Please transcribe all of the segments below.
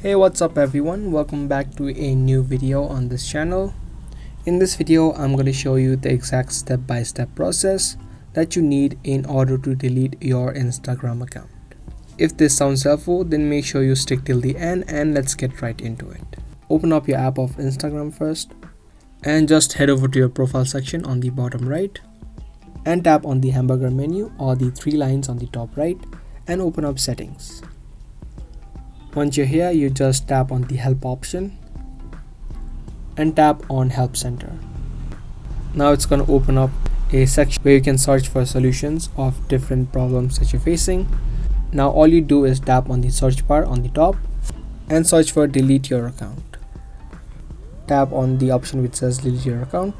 Hey, what's up everyone, welcome back to a new video on this channel. In this video I'm going to show you the exact step-by-step process that you need in order to delete your Instagram account. If this sounds helpful, then make sure you stick till the end and let's get right into it. Open up your app of Instagram first and just head over to your profile section on the bottom right and tap on the hamburger menu or the three lines on the top right and open up settings. Once you're here, you just tap on the help option and tap on help center. Now it's going to open up a section where you can search for solutions of different problems that you're facing. Now all you do is tap on the search bar on the top and search for delete your account. Tap on the option which says delete your account.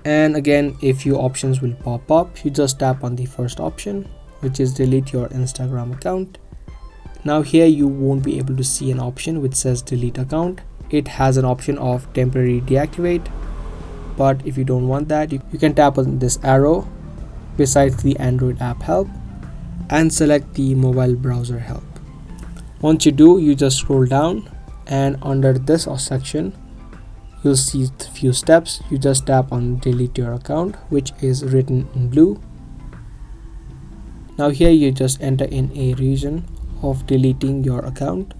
And again, a few options will pop up. You just tap on the first option, which is delete your Instagram account. Now here you won't be able to see an option which says delete account. It has an option of temporary deactivate, but if you don't want that, you can tap on this arrow besides the Android app help and select the mobile browser help. Once you do, you just scroll down and under this section you'll see a few steps. You just tap on delete your account, which is written in blue. Now here you just enter in a reason of deleting your account,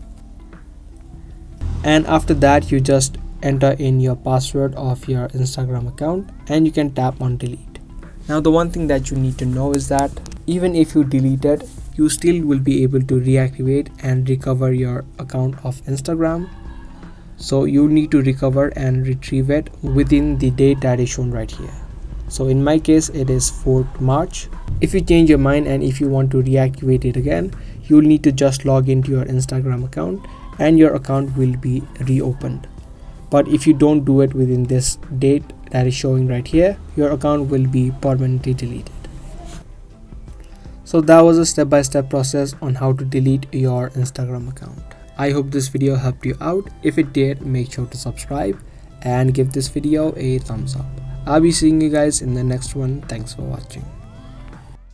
and after that you just enter in your password of your Instagram account and you can tap on delete. Now the one thing that you need to know is that even if you delete it, you still will be able to reactivate and recover your account of Instagram. So you need to recover and retrieve it within the date that is shown right here. So in my case it is 4th March. If you change your mind and if you want to reactivate it again, you'll need to just log into your Instagram account and your account will be reopened. But if you don't do it within this date that is showing right here, your account will be permanently deleted. So that was a step-by-step process on how to delete your Instagram account. I hope this video helped you out. If it did, make sure to subscribe and give this video a thumbs up. I'll be seeing you guys in the next one. Thanks for watching.